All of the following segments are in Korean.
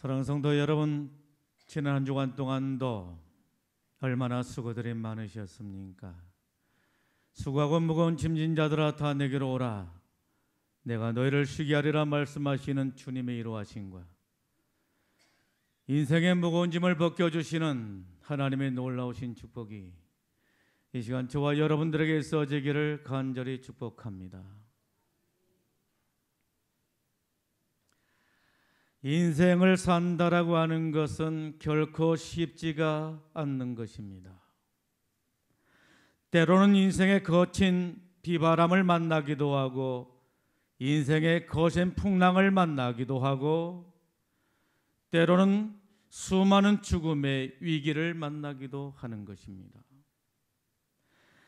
사랑하는 성도 여러분, 지난 한 주간 동안도 얼마나 수고들이 많으셨습니까? 수고하고 무거운 짐진 자들아 다 내게로 오라. 내가 너희를 쉬게 하리라 말씀하시는 주님의 이로하심과 인생의 무거운 짐을 벗겨주시는 하나님의 놀라우신 축복이 이 시간 저와 여러분들에게 있어지기를 간절히 축복합니다. 인생을 산다라고 하는 것은 결코 쉽지가 않는 것입니다. 때로는 인생의 거친 비바람을 만나기도 하고 인생의 거센 풍랑을 만나기도 하고 때로는 수많은 죽음의 위기를 만나기도 하는 것입니다.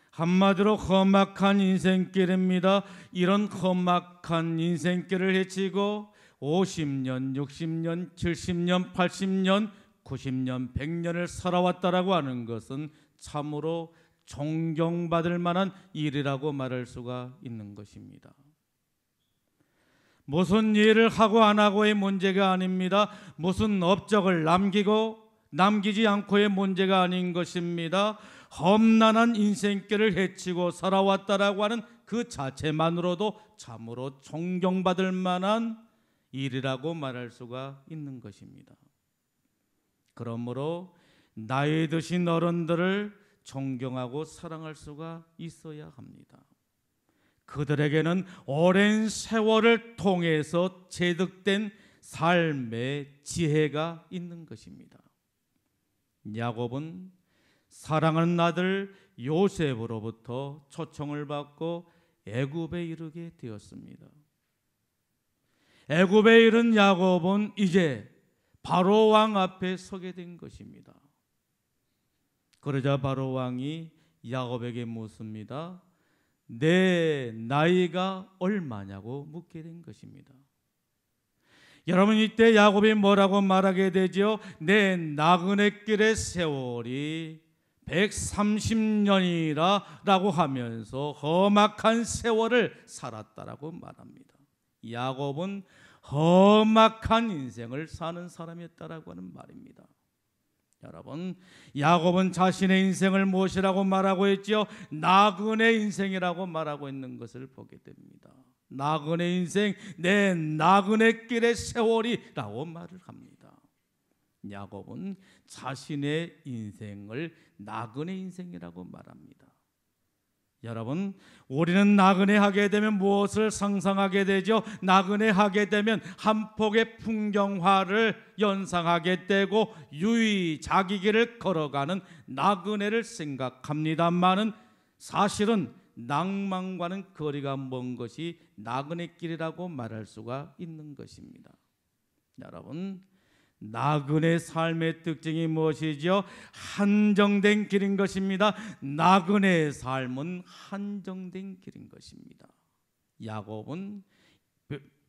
한마디로 험악한 인생길입니다. 이런 험악한 인생길을 헤치고 50년, 60년, 70년, 80년, 90년, 100년을 살아왔다라고 하는 것은 참으로 존경받을 만한 일이라고 말할 수가 있는 것입니다. 무슨 일을 하고 안 하고의 문제가 아닙니다. 무슨 업적을 남기지 않고의 문제가 아닌 것입니다. 험난한 인생길을 헤치고 살아왔다라고 하는 그 자체만으로도 참으로 존경받을 만한 일이라고 말할 수가 있는 것입니다. 그러므로 나이 드신 어른들을 존경하고 사랑할 수가 있어야 합니다. 그들에게는 오랜 세월을 통해서 체득된 삶의 지혜가 있는 것입니다. 야곱은 사랑하는 아들 요셉으로부터 초청을 받고 애굽에 이르게 되었습니다. 애굽에 이른 야곱은 이제 바로 왕 앞에 서게 된 것입니다. 그러자 바로 왕이 야곱에게 묻습니다. 내 나이가 얼마냐고 묻게 된 것입니다. 여러분, 이때 야곱이 뭐라고 말하게 되죠? 내 나그네 길의 세월이 130년이라 라고 하면서 험악한 세월을 살았다라고 말합니다. 야곱은 험악한 인생을 사는 사람이었다라고 하는 말입니다. 여러분, 야곱은 자신의 인생을 무엇이라고 말하고 있죠? 나그네 인생이라고 말하고 있는 것을 보게 됩니다. 나그네 인생, 내 나그네 길의 세월이라고 말을 합니다. 야곱은 자신의 인생을 나그네 인생이라고 말합니다. 여러분, 우리는 나그네 하게 되면 무엇을 상상하게 되죠? 나그네 하게 되면 한 폭의 풍경화를 연상하게 되고 자기 길을 걸어가는 나그네를 생각합니다만은 사실은 낭만과는 거리가 먼 것이 나그네 길이라고 말할 수가 있는 것입니다. 여러분, 나그네 삶의 특징이 무엇이죠? 한정된 길인 것입니다. 나그네의 삶은 한정된 길인 것입니다. 야곱은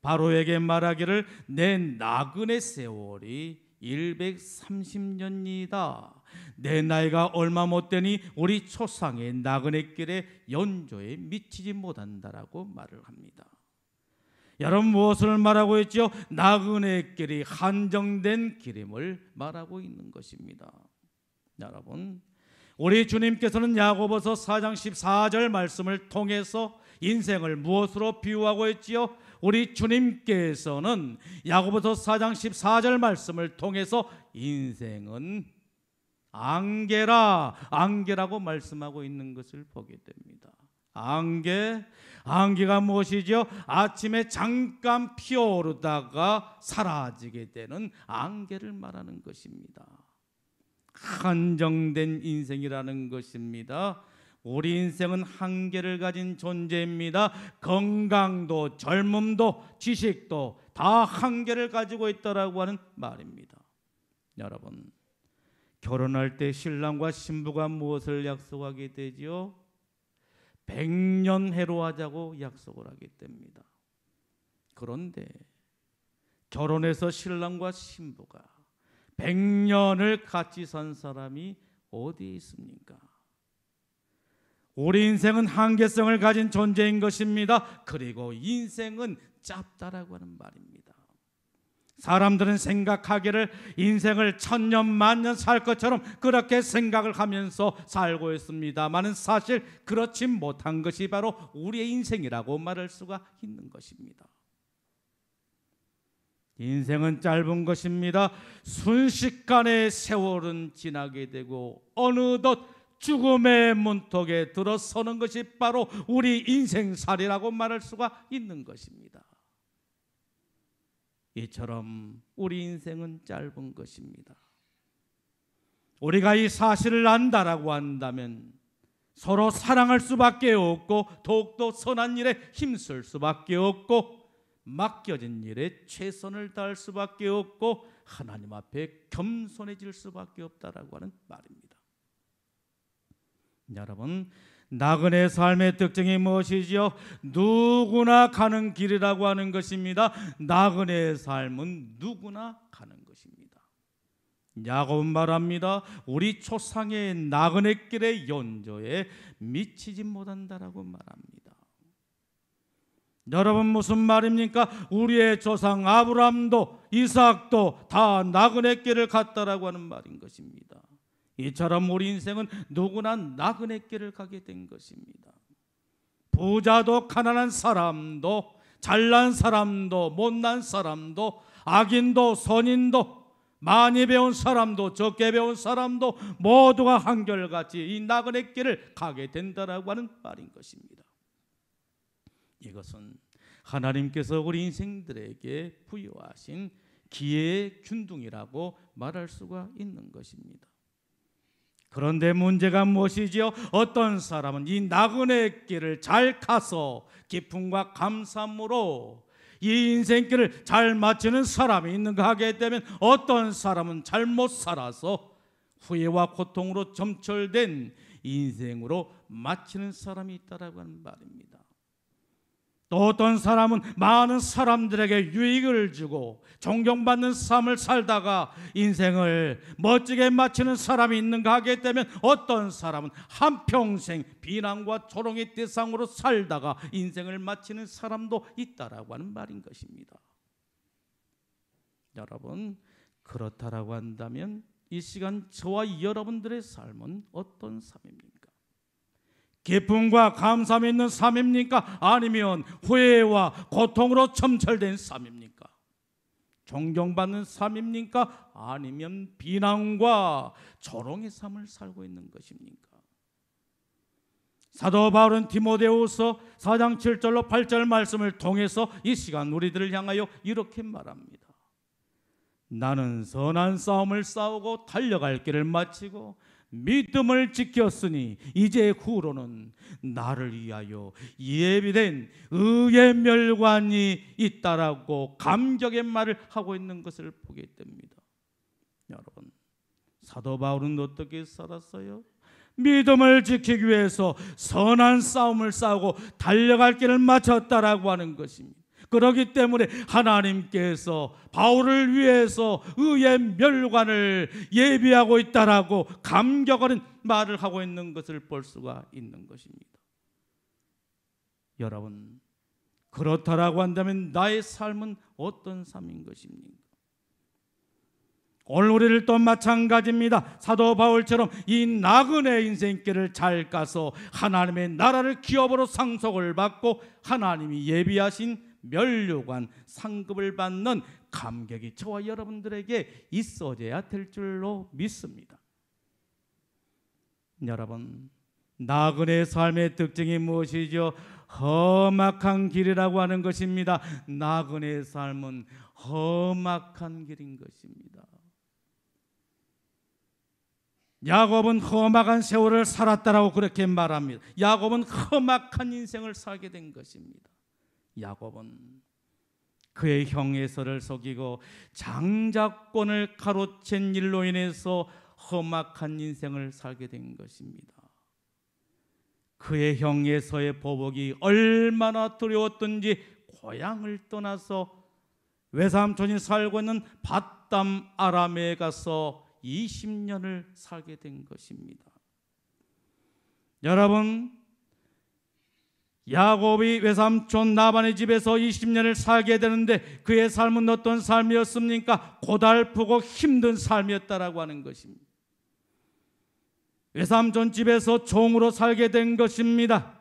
바로에게 말하기를 내 나그네 세월이 130년이다. 내 나이가 얼마 못 되니 우리 초상의 나그네 길의 연조에 미치지 못한다라고 말을 합니다. 여러분, 무엇을 말하고 있죠? 나그네 길이 한정된 길임을 말하고 있는 것입니다. 여러분, 우리 주님께서는 야고보서 4장 14절 말씀을 통해서 인생을 무엇으로 비유하고 있지요? 우리 주님께서는 야고보서 4장 14절 말씀을 통해서 인생은 안개라고 말씀하고 있는 것을 보게 됩니다. 안개가 무엇이죠? 아침에 잠깐 피어오르다가 사라지게 되는 안개를 말하는 것입니다. 한정된 인생이라는 것입니다. 우리 인생은 한계를 가진 존재입니다. 건강도 젊음도 지식도 다 한계를 가지고 있다라고 하는 말입니다. 여러분, 결혼할 때 신랑과 신부가 무엇을 약속하게 되죠? 100년 해로하자고 약속을 하게 됩니다. 그런데 결혼해서 신랑과 신부가 100년을 같이 산 사람이 어디에 있습니까? 우리 인생은 한계성을 가진 존재인 것입니다. 그리고 인생은 짧다라고 하는 말입니다. 사람들은 생각하기를 인생을 천년 만년 살 것처럼 그렇게 생각을 하면서 살고 있습니다만은 사실 그렇지 못한 것이 바로 우리의 인생이라고 말할 수가 있는 것입니다. 인생은 짧은 것입니다. 순식간에 세월은 지나게 되고 어느덧 죽음의 문턱에 들어서는 것이 바로 우리 인생살이라고 말할 수가 있는 것입니다. 이처럼 우리 인생은 짧은 것입니다. 우리가 이 사실을 안다라고 한다면 서로 사랑할 수밖에 없고 더욱더 선한 일에 힘쓸 수밖에 없고 맡겨진 일에 최선을 다할 수밖에 없고 하나님 앞에 겸손해질 수밖에 없다라고 하는 말입니다. 여러분, 나그네 삶의 특징이 무엇이지요? 누구나 가는 길이라고 하는 것입니다. 나그네 삶은 누구나 가는 것입니다. 야고보는 말합니다. 우리 초상의 나그네 길의 연조에 미치지 못한다라고 말합니다. 여러분, 무슨 말입니까? 우리의 조상 아브라함도 이삭도 다 나그네 길을 갔다라고 하는 말인 것입니다. 이처럼 우리 인생은 누구나 나그네 길을 가게 된 것입니다. 부자도 가난한 사람도 잘난 사람도 못난 사람도 악인도 선인도 많이 배운 사람도 적게 배운 사람도 모두가 한결같이 이 나그네 길을 가게 된다라고 하는 말인 것입니다. 이것은 하나님께서 우리 인생들에게 부여하신 기회의 균등이라고 말할 수가 있는 것입니다. 그런데 문제가 무엇이지요? 어떤 사람은 이 나그네 길을 잘 가서 기쁨과 감사함으로 이 인생길을 잘 마치는 사람이 있는가 하게 되면 어떤 사람은 잘못 살아서 후회와 고통으로 점철된 인생으로 마치는 사람이 있다라고 하는 말입니다. 또 어떤 사람은 많은 사람들에게 유익을 주고 존경받는 삶을 살다가 인생을 멋지게 마치는 사람이 있는가 하게 되면 어떤 사람은 한평생 비난과 조롱의 대상으로 살다가 인생을 마치는 사람도 있다라고 하는 말인 것입니다. 여러분, 그렇다라고 한다면 이 시간 저와 여러분들의 삶은 어떤 삶입니까? 기쁨과 감사함이 있는 삶입니까? 아니면 후회와 고통으로 점철된 삶입니까? 존경받는 삶입니까? 아니면 비난과 조롱의 삶을 살고 있는 것입니까? 사도 바울은 디모데후서 4장 7절로 8절 말씀을 통해서 이 시간 우리들을 향하여 이렇게 말합니다. 나는 선한 싸움을 싸우고 달려갈 길을 마치고 믿음을 지켰으니 이제 후로는 나를 위하여 예비된 의의 멸관이 있다라고 감격의 말을 하고 있는 것을 보게 됩니다. 여러분, 사도 바울은 어떻게 살았어요? 믿음을 지키기 위해서 선한 싸움을 싸우고 달려갈 길을 마쳤다라고 하는 것입니다. 그렇기 때문에 하나님께서 바울을 위해서 의의 멸관을 예비하고 있다라고 감격하는 말을 하고 있는 것을 볼 수가 있는 것입니다. 여러분, 그렇다라고 한다면 나의 삶은 어떤 삶인 것입니까? 오늘 우리를 또 마찬가지입니다. 사도 바울처럼 이 나그네 인생길을 잘 가서 하나님의 나라를 기업으로 상속을 받고 하나님이 예비하신 멸류관 상급을 받는 감격이 저와 여러분들에게 있어져야 될 줄로 믿습니다. 여러분, 나그네 삶의 특징이 무엇이죠? 험악한 길이라고 하는 것입니다. 나그네 삶은 험악한 길인 것입니다. 야곱은 험악한 세월을 살았다라고 그렇게 말합니다. 야곱은 험악한 인생을 살게 된 것입니다. 야곱은 그의 형 에서를 속이고 장자권을 가로챈 일로 인해서 험악한 인생을 살게 된 것입니다. 그의 형 에서의 보복이 얼마나 두려웠던지 고향을 떠나서 외삼촌이 살고 있는 밧담 아람에 가서 20년을 살게 된 것입니다. 여러분, 야곱이 외삼촌 라반의 집에서 20년을 살게 되는데 그의 삶은 어떤 삶이었습니까? 고달프고 힘든 삶이었다라고 하는 것입니다. 외삼촌 집에서 종으로 살게 된 것입니다.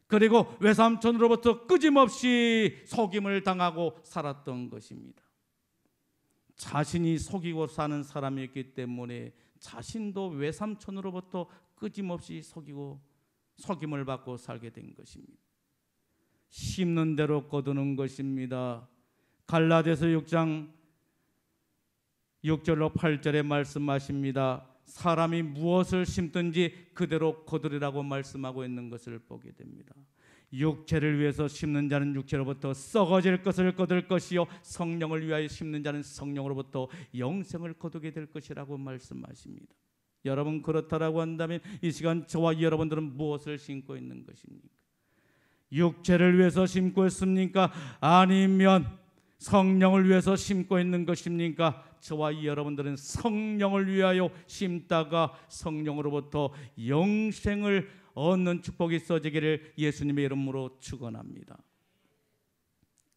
그리고 외삼촌으로부터 끊임없이 속임을 당하고 살았던 것입니다. 자신이 속이고 사는 사람이었기 때문에 자신도 외삼촌으로부터 끊임없이 속임을 받고 살게 된 것입니다. 심는 대로 거두는 것입니다. 갈라디아서 6장 6절로 8절에 말씀하십니다. 사람이 무엇을 심든지 그대로 거두리라고 말씀하고 있는 것을 보게 됩니다. 육체를 위해서 심는 자는 육체로부터 썩어질 것을 거둘 것이요 성령을 위하여 심는 자는 성령으로부터 영생을 거두게 될 것이라고 말씀하십니다. 여러분, 그렇다라고 한다면 이 시간 저와 여러분들은 무엇을 심고 있는 것입니까? 육체를 위해서 심고 있습니까? 아니면 성령을 위해서 심고 있는 것입니까? 저와 여러분들은 성령을 위하여 심다가 성령으로부터 영생을 얻는 축복이 있어지기를 예수님의 이름으로 축원합니다.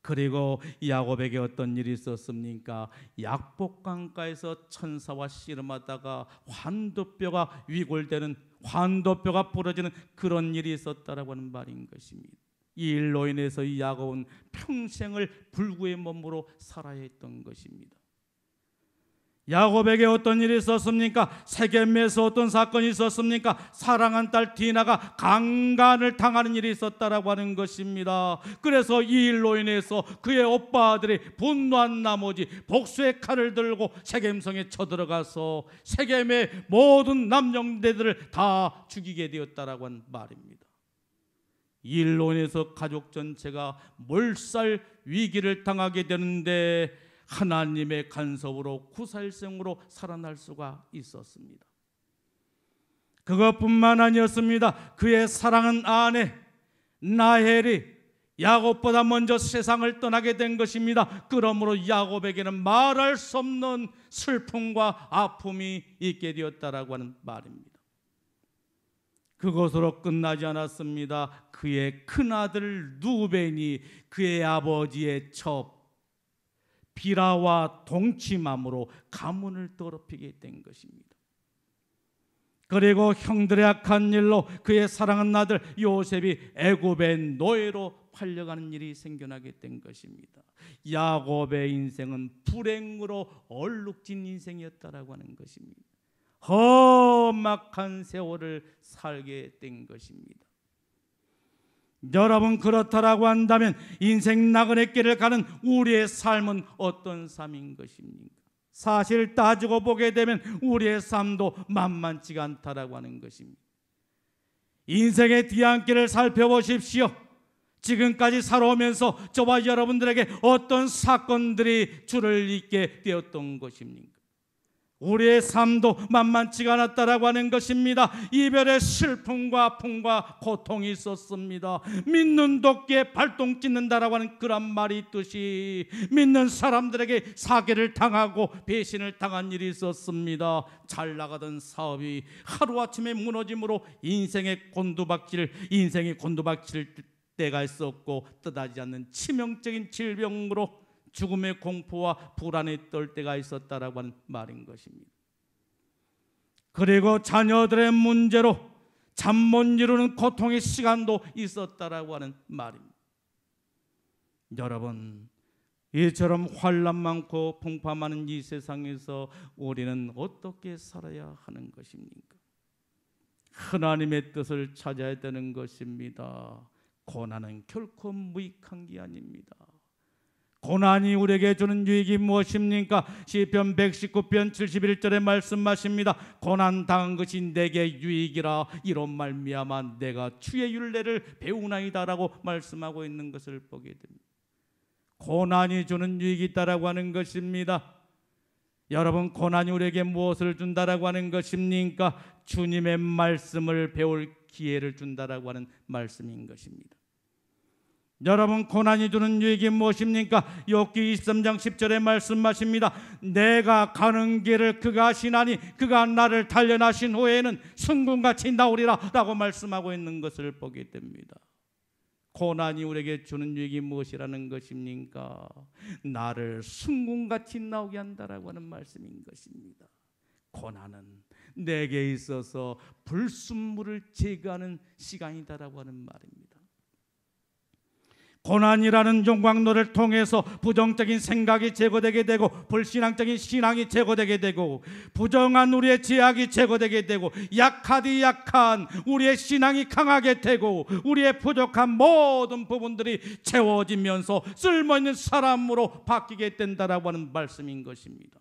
그리고 야곱에게 어떤 일이 있었습니까? 약복강가에서 천사와 씨름하다가 환도뼈가 위골되는, 환도뼈가 부러지는 그런 일이 있었다라고 하는 말인 것입니다. 이 일로 인해서 이 야곱은 평생을 불구의 몸으로 살아야 했던 것입니다. 야곱에게 어떤 일이 있었습니까? 세겜에서 어떤 사건이 있었습니까? 사랑한 딸 디나가 강간을 당하는 일이 있었다라고 하는 것입니다. 그래서 이 일로 인해서 그의 오빠들이 분노한 나머지 복수의 칼을 들고 세겜성에 쳐들어가서 세겜의 모든 남녀대들을 다 죽이게 되었다라고 하는 말입니다. 이 일로 인해서 가족 전체가 몰살 위기를 당하게 되는데 하나님의 간섭으로 구사일생으로 살아날 수가 있었습니다. 그것뿐만 아니었습니다. 그의 사랑하는 아내 라헬이 야곱보다 먼저 세상을 떠나게 된 것입니다. 그러므로 야곱에게는 말할 수 없는 슬픔과 아픔이 있게 되었다라고 하는 말입니다. 그것으로 끝나지 않았습니다. 그의 큰아들 루벤이 그의 아버지의 첩 비라와 동침함으로 가문을 더럽히게 된 것입니다. 그리고 형들의 악한 일로 그의 사랑하는 아들 요셉이 애굽의 노예로 팔려가는 일이 생겨나게 된 것입니다. 야곱의 인생은 불행으로 얼룩진 인생이었다라고 하는 것입니다. 험악한 세월을 살게 된 것입니다. 여러분, 그렇다라고 한다면 인생 나그네 길을 가는 우리의 삶은 어떤 삶인 것입니까? 사실 따지고 보게 되면 우리의 삶도 만만치가 않다라고 하는 것입니다. 인생의 뒤안길을 살펴보십시오. 지금까지 살아오면서 저와 여러분들에게 어떤 사건들이 줄을 잇게 되었던 것입니까? 우리의 삶도 만만치가 않았다라고 하는 것입니다. 이별의 슬픔과 아픔과 고통이 있었습니다. 믿는 도끼에 발동 찢는다라고 하는 그런 말이 있듯이 믿는 사람들에게 사기를 당하고 배신을 당한 일이 있었습니다. 잘 나가던 사업이 하루아침에 무너짐으로 인생이 곤두박질 때가 있었고 뜻하지 않는 치명적인 질병으로 죽음의 공포와 불안에 떨 때가 있었다라고 하는 말인 것입니다. 그리고 자녀들의 문제로 잠 못 이루는 고통의 시간도 있었다라고 하는 말입니다. 여러분, 이처럼 환난 많고 풍파 많은 이 세상에서 우리는 어떻게 살아야 하는 것입니까? 하나님의 뜻을 찾아야 되는 것입니다. 고난은 결코 무익한 게 아닙니다. 고난이 우리에게 주는 유익이 무엇입니까? 시편 119편 71절에 말씀하십니다. 고난 당한 것이 내게 유익이라 이로 말미암아 내가 주의 율례를 배우나이다라고 말씀하고 있는 것을 보게 됩니다. 고난이 주는 유익이 있다라고 하는 것입니다. 여러분, 고난이 우리에게 무엇을 준다라고 하는 것입니까? 주님의 말씀을 배울 기회를 준다라고 하는 말씀인 것입니다. 여러분, 고난이 주는 유익이 무엇입니까? 욥기 23장 10절에 말씀하십니다. 내가 가는 길을 그가 아시나니 그가 나를 단련하신 후에는 승군같이 나오리라 라고 말씀하고 있는 것을 보게 됩니다. 고난이 우리에게 주는 유익이 무엇이라는 것입니까? 나를 순금같이 나오게 한다라고 하는 말씀인 것입니다. 고난은 내게 있어서 불순물을 제거하는 시간이다라고 하는 말입니다. 고난이라는 용광로를 통해서 부정적인 생각이 제거되게 되고, 불신앙적인 신앙이 제거되게 되고, 부정한 우리의 죄악이 제거되게 되고, 약하디 약한 우리의 신앙이 강하게 되고, 우리의 부족한 모든 부분들이 채워지면서 쓸모있는 사람으로 바뀌게 된다라고 하는 말씀인 것입니다.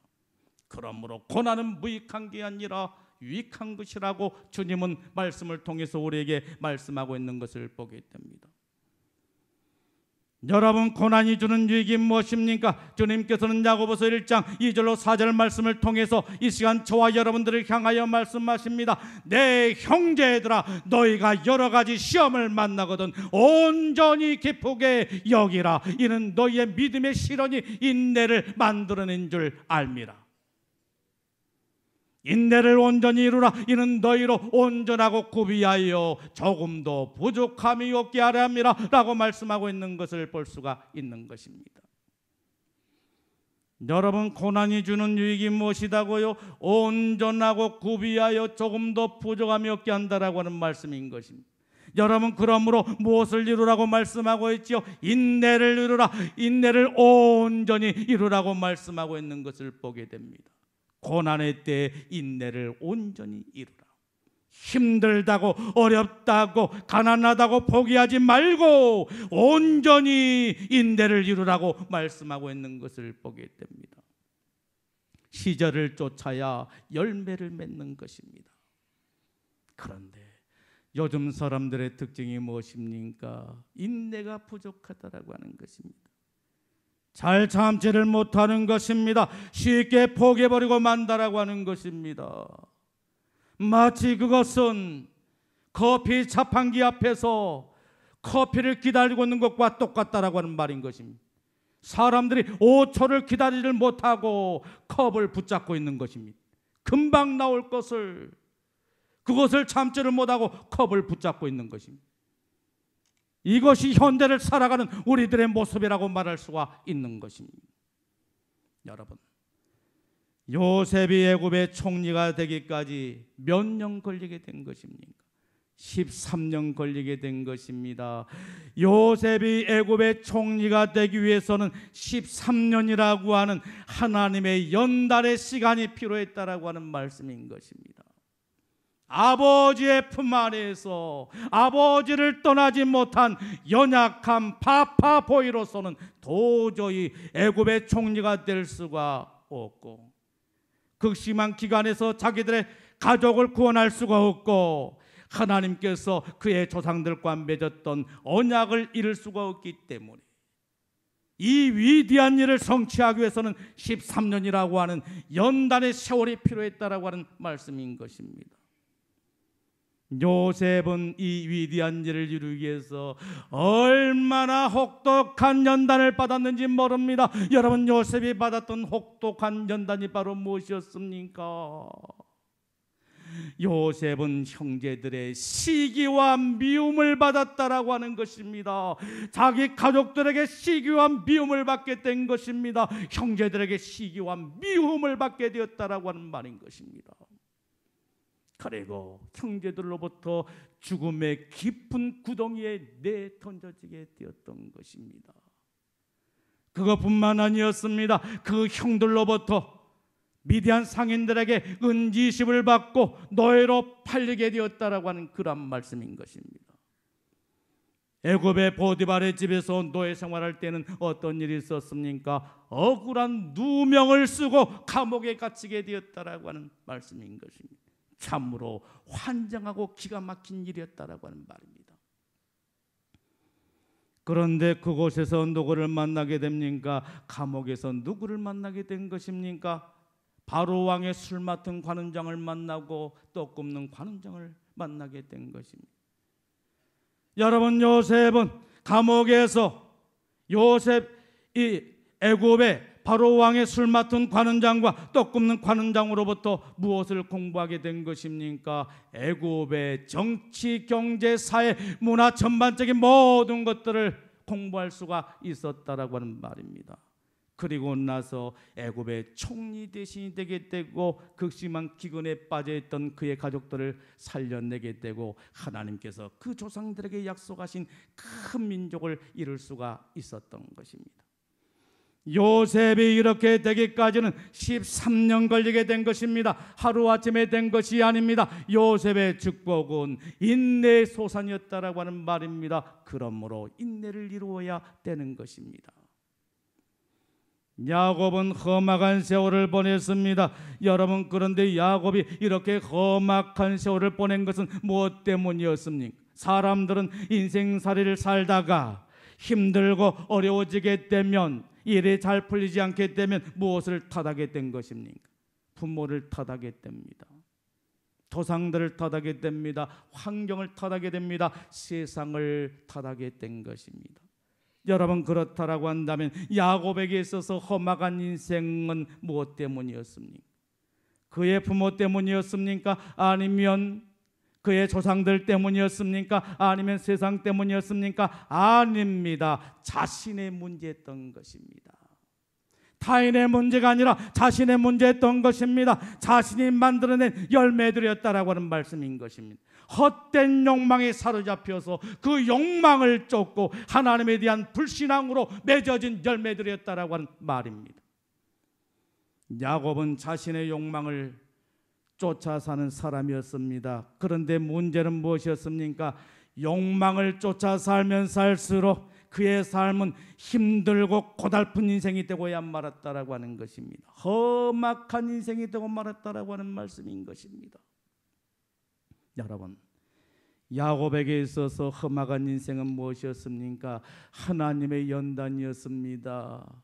그러므로 고난은 무익한 게 아니라 유익한 것이라고 주님은 말씀을 통해서 우리에게 말씀하고 있는 것을 보게 됩니다. 여러분, 고난이 주는 유익이 무엇입니까? 주님께서는 야고보서 1장 2절로 4절 말씀을 통해서 이 시간 저와 여러분들을 향하여 말씀하십니다. 내 형제들아, 너희가 여러 가지 시험을 만나거든 온전히 기쁘게 여기라. 이는 너희의 믿음의 실현이 인내를 만들어낸 줄 알미라. 인내를 온전히 이루라. 이는 너희로 온전하고 구비하여 조금도 부족함이 없게 하려 함이라 라고 말씀하고 있는 것을 볼 수가 있는 것입니다. 여러분, 고난이 주는 유익이 무엇이다고요? 온전하고 구비하여 조금도 부족함이 없게 한다라고 하는 말씀인 것입니다. 여러분, 그러므로 무엇을 이루라고 말씀하고 있지요? 인내를 이루라. 인내를 온전히 이루라고 말씀하고 있는 것을 보게 됩니다. 고난의 때에 인내를 온전히 이루라. 힘들다고, 어렵다고, 가난하다고 포기하지 말고 온전히 인내를 이루라고 말씀하고 있는 것을 보게 됩니다. 시절을 쫓아야 열매를 맺는 것입니다. 그런데 요즘 사람들의 특징이 무엇입니까? 인내가 부족하다라고 하는 것입니다. 잘 참지를 못하는 것입니다. 쉽게 포기해버리고 만다라고 하는 것입니다. 마치 그것은 커피 자판기 앞에서 커피를 기다리고 있는 것과 똑같다라고 하는 말인 것입니다. 사람들이 5초를 기다리지를 못하고 컵을 붙잡고 있는 것입니다. 금방 나올 것을, 그것을 참지를 못하고 컵을 붙잡고 있는 것입니다. 이것이 현대를 살아가는 우리들의 모습이라고 말할 수가 있는 것입니다. 여러분, 요셉이 애굽의 총리가 되기까지 몇 년 걸리게 된 것입니까? 13년 걸리게 된 것입니다. 요셉이 애굽의 총리가 되기 위해서는 13년이라고 하는 하나님의 연달의 시간이 필요했다라고 하는 말씀인 것입니다. 아버지의 품 안에서 아버지를 떠나지 못한 연약한 파파보이로서는 도저히 애굽의 총리가 될 수가 없고, 극심한 기간에서 자기들의 가족을 구원할 수가 없고, 하나님께서 그의 조상들과 맺었던 언약을 이룰 수가 없기 때문에 이 위대한 일을 성취하기 위해서는 13년이라고 하는 연단의 세월이 필요했다라고 하는 말씀인 것입니다. 요셉은 이 위대한 일을 이루기 위해서 얼마나 혹독한 연단을 받았는지 모릅니다. 여러분, 요셉이 받았던 혹독한 연단이 바로 무엇이었습니까? 요셉은 형제들의 시기와 미움을 받았다라고 하는 것입니다. 자기 가족들에게 시기와 미움을 받게 된 것입니다. 형제들에게 시기와 미움을 받게 되었다라고 하는 말인 것입니다. 그리고 형제들로부터 죽음의 깊은 구덩이에 내던져지게 되었던 것입니다. 그것뿐만 아니었습니다. 그 형들로부터 미디안 상인들에게 은지십을 받고 노예로 팔리게 되었다라고 하는 그런 말씀인 것입니다. 애굽의 보디발의 집에서 노예 생활할 때는 어떤 일이 있었습니까? 억울한 누명을 쓰고 감옥에 갇히게 되었다라고 하는 말씀인 것입니다. 참으로 환장하고 기가 막힌 일이었다라고 하는 말입니다. 그런데 그곳에서 누구를 만나게 됩니까? 감옥에서 누구를 만나게 된 것입니까? 바로 왕의 술 맡은 관원장을 만나고 떡 굽는 관원장을 만나게 된 것입니다. 여러분, 요셉은 감옥에서 이 애굽의 바로 왕의 술 맡은 관원장과 떡 굽는 관원장으로부터 무엇을 공부하게 된 것입니까? 애굽의 정치, 경제, 사회, 문화 전반적인 모든 것들을 공부할 수가 있었다라고 하는 말입니다. 그리고 나서 애굽의 총리 대신이 되게 되고 극심한 기근에 빠져있던 그의 가족들을 살려내게 되고 하나님께서 그 조상들에게 약속하신 큰 민족을 이룰 수가 있었던 것입니다. 요셉이 이렇게 되기까지는 13년 걸리게 된 것입니다. 하루아침에 된 것이 아닙니다. 요셉의 축복은 인내의 소산이었다라고 하는 말입니다. 그러므로 인내를 이루어야 되는 것입니다. 야곱은 험악한 세월을 보냈습니다. 여러분, 그런데 야곱이 이렇게 험악한 세월을 보낸 것은 무엇 때문이었습니까? 사람들은 인생살이를 살다가 힘들고 어려워지게 되면, 일이 잘 풀리지 않게 되면 무엇을 탓하게 된 것입니까? 부모를 탓하게 됩니다. 조상들을 탓하게 됩니다. 환경을 탓하게 됩니다. 세상을 탓하게 된 것입니다. 여러분, 그렇다라고 한다면 야곱에게 있어서 험악한 인생은 무엇 때문이었습니까? 그의 부모 때문이었습니까? 아니면 그의 조상들 때문이었습니까? 아니면 세상 때문이었습니까? 아닙니다. 자신의 문제였던 것입니다. 타인의 문제가 아니라 자신의 문제였던 것입니다. 자신이 만들어낸 열매들이었다라고 하는 말씀인 것입니다. 헛된 욕망에 사로잡혀서 그 욕망을 쫓고 하나님에 대한 불신앙으로 맺어진 열매들이었다라고 하는 말입니다. 야곱은 자신의 욕망을 쫓아 사는 사람이었습니다. 그런데 문제는 무엇이었습니까? 욕망을 쫓아 살면 살수록 그의 삶은 힘들고 고달픈 인생이 되고야 말았다라고 하는 것입니다. 험악한 인생이 되고 말았다라고 하는 말씀인 것입니다. 여러분, 야곱에게 있어서 험악한 인생은 무엇이었습니까? 하나님의 연단이었습니다.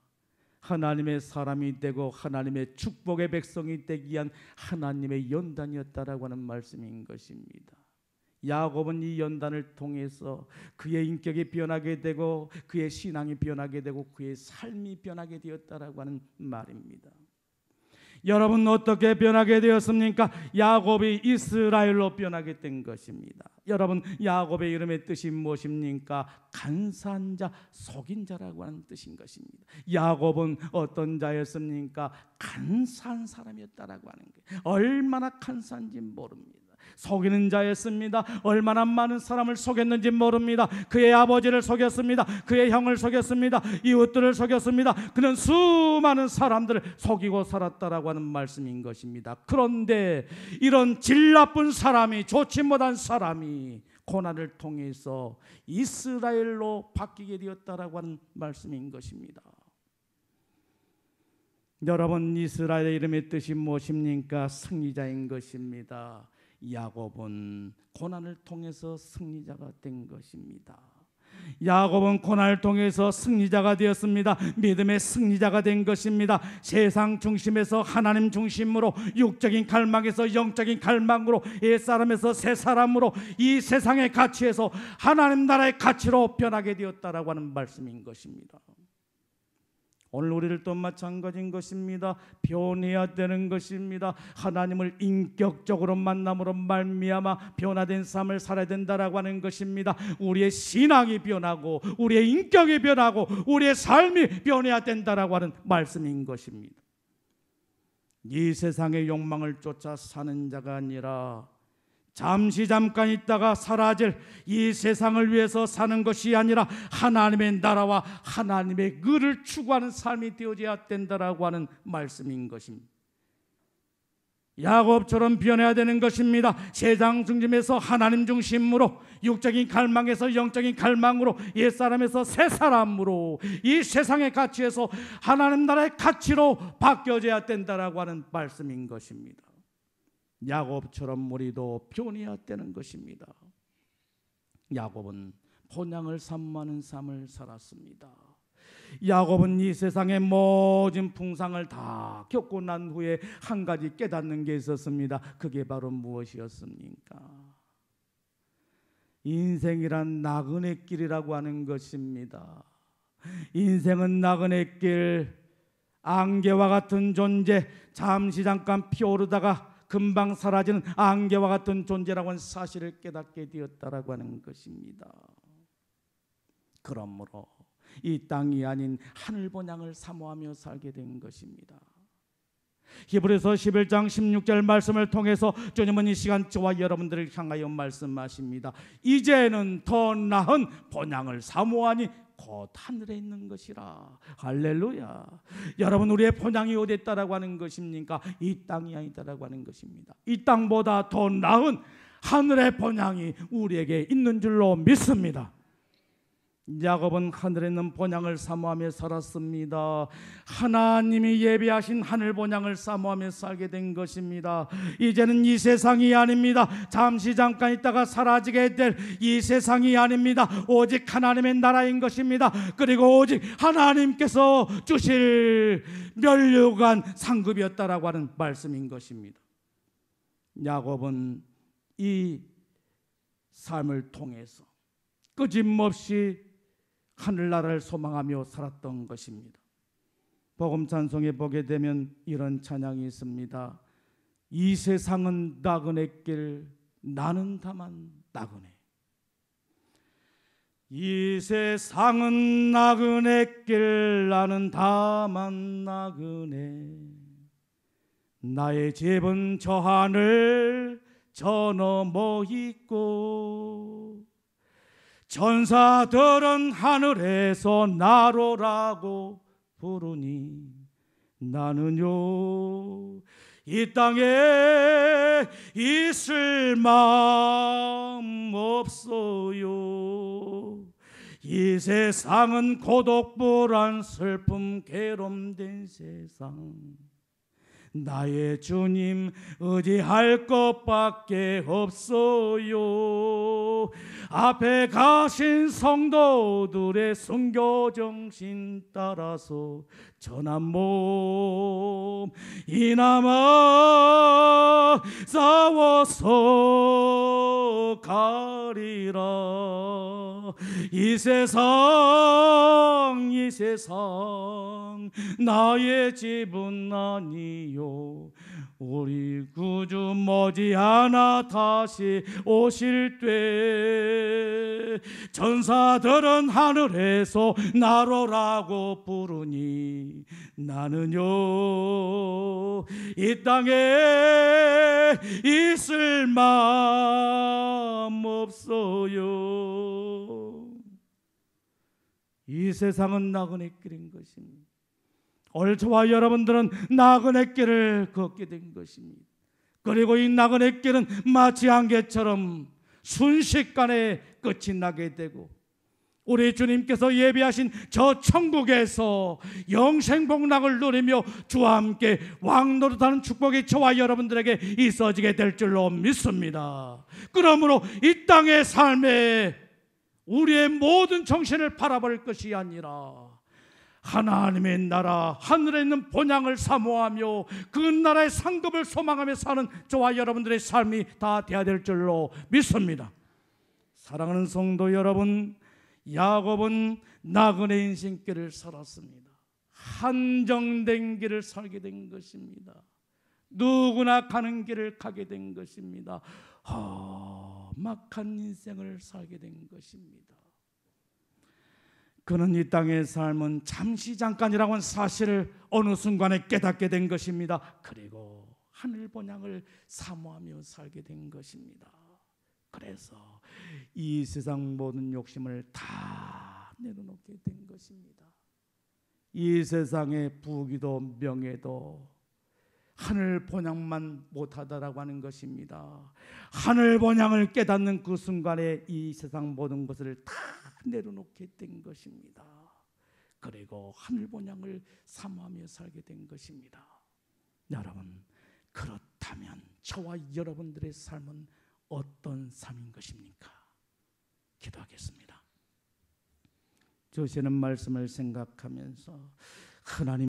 하나님의 사람이 되고 하나님의 축복의 백성이 되기 위한 하나님의 연단이었다라고 하는 말씀인 것입니다. 야곱은 이 연단을 통해서 그의 인격이 변하게 되고 그의 신앙이 변하게 되고 그의 삶이 변하게 되었다라고 하는 말입니다. 여러분, 어떻게 변하게 되었습니까? 야곱이 이스라엘로 변하게 된 것입니다. 여러분, 야곱의 이름의 뜻이 무엇입니까? 간사한 자, 속인 자라고 하는 뜻인 것입니다. 야곱은 어떤 자였습니까? 간사한 사람이었다라고 하는 거예요. 얼마나 간사한지 모릅니다. 속이는 자였습니다. 얼마나 많은 사람을 속였는지 모릅니다. 그의 아버지를 속였습니다. 그의 형을 속였습니다. 이웃들을 속였습니다. 그는 수많은 사람들을 속이고 살았다라고 하는 말씀인 것입니다. 그런데 이런 질 나쁜 사람이, 좋지 못한 사람이 고난을 통해서 이스라엘로 바뀌게 되었다라고 하는 말씀인 것입니다. 여러분, 이스라엘의 이름의 뜻이 무엇입니까? 승리자인 것입니다. 야곱은 고난을 통해서 승리자가 된 것입니다. 야곱은 고난을 통해서 승리자가 되었습니다. 믿음의 승리자가 된 것입니다. 세상 중심에서 하나님 중심으로, 육적인 갈망에서 영적인 갈망으로, 옛사람에서 새사람으로, 이 세상의 가치에서 하나님 나라의 가치로 변하게 되었다라고 하는 말씀인 것입니다. 오늘 우리를 또 마찬가지인 것입니다. 변해야 되는 것입니다. 하나님을 인격적으로 만남으로 말미암아 변화된 삶을 살아야 된다라고 하는 것입니다. 우리의 신앙이 변하고 우리의 인격이 변하고 우리의 삶이 변해야 된다라고 하는 말씀인 것입니다. 이 세상의 욕망을 쫓아 사는 자가 아니라 잠깐 있다가 사라질 이 세상을 위해서 사는 것이 아니라 하나님의 나라와 하나님의 의를 추구하는 삶이 되어져야 된다라고 하는 말씀인 것입니다. 야곱처럼 변해야 되는 것입니다. 세상 중심에서 하나님 중심으로, 육적인 갈망에서 영적인 갈망으로, 옛사람에서 새사람으로, 이 세상의 가치에서 하나님 나라의 가치로 바뀌어져야 된다라고 하는 말씀인 것입니다. 야곱처럼 우리도 변해야 되는 것입니다. 야곱은 본향을 사모하는 삶을 살았습니다. 야곱은 이 세상의 모든 풍상을 다 겪고 난 후에 한 가지 깨닫는 게 있었습니다. 그게 바로 무엇이었습니까? 인생이란 나그네 길이라고 하는 것입니다. 인생은 나그네 길, 안개와 같은 존재, 잠시 잠깐 피오르다가 금방 사라지는 안개와 같은 존재라고 하는 사실을 깨닫게 되었다라고 하는 것입니다. 그러므로 이 땅이 아닌 하늘 본향을 사모하며 살게 된 것입니다. 히브리서 11장 16절 말씀을 통해서 주님은 이 시간 저와 여러분들을 향하여 말씀하십니다. 이제는 더 나은 본향을 사모하니 곧 하늘에 있는 것이라. 할렐루야. 여러분, 우리의 본향이 어디 있다라고 하는 것입니까? 이 땅이 아니다라고 하는 것입니다. 이 땅보다 더 나은 하늘의 본향이 우리에게 있는 줄로 믿습니다. 야곱은 하늘에 있는 본향을 사모하며 살았습니다. 하나님이 예비하신 하늘 본향을 사모하며 살게 된 것입니다. 이제는 이 세상이 아닙니다. 잠시 잠깐 있다가 사라지게 될 이 세상이 아닙니다. 오직 하나님의 나라인 것입니다. 그리고 오직 하나님께서 주실 멸류관 상급이었다라고 하는 말씀인 것입니다. 야곱은 이 삶을 통해서 끊임없이 하늘나라를 소망하며 살았던 것입니다. 복음 찬송에 보게 되면 이런 찬양이 있습니다. 이 세상은 나그네 길, 나는 다만 나그네. 이 세상은 나그네 길, 나는 다만 나그네. 나의 집은 저 하늘 저 너머 있고, 천사들은 하늘에서 나로라고 부르니 나는요 이 땅에 있을 마음 없어요. 이 세상은 고독, 불안, 슬픔, 괴로움된 세상. 나의 주님 의지할 것밖에 없어요. 앞에 가신 성도들의 순교정신 따라서 전한 몸 이나마 싸워서 가리라. 이 세상 나의 집은 아니요. 우리 구주 머지않아 다시 오실 때 천사들은 하늘에서 나로라고 부르니 나는요 이 땅에 있을 마음 없어요. 이 세상은 나그네 길인 것입니다. 오늘 저와 여러분들은 나그네 길을 걷게 된 것입니다. 그리고 이 나그네 길은 마치 안개처럼 순식간에 끝이 나게 되고, 우리 주님께서 예비하신 저 천국에서 영생복락을 누리며 주와 함께 왕노릇하는 축복이 저와 여러분들에게 있어지게 될 줄로 믿습니다. 그러므로 이 땅의 삶에 우리의 모든 정신을 바라볼 것이 아니라 하나님의 나라, 하늘에 있는 본향을 사모하며 그 나라의 상급을 소망하며 사는 저와 여러분들의 삶이 다 되어야 될 줄로 믿습니다. 사랑하는 성도 여러분, 야곱은 나그네 인생길을 살았습니다. 한정된 길을 살게 된 것입니다. 누구나 가는 길을 가게 된 것입니다. 험악한 인생을 살게 된 것입니다. 그는 이 땅의 삶은 잠시 잠깐이라고 하는 사실을 어느 순간에 깨닫게 된 것입니다. 그리고 하늘 본향을 사모하며 살게 된 것입니다. 그래서 이 세상 모든 욕심을 다 내려놓게 된 것입니다. 이 세상의 부귀도 명예도 하늘 본향만 못하다라고 하는 것입니다. 하늘 본향을 깨닫는 그 순간에 이 세상 모든 것을 다 내려놓게 된 것입니다. 그리고 하늘 본향을 사모하며 살게 된 것입니다. 여러분, 그렇다면 저와 여러분들의 삶은 어떤 삶인 것입니까? 기도하겠습니다. 주시는 말씀을 생각하면서 하나님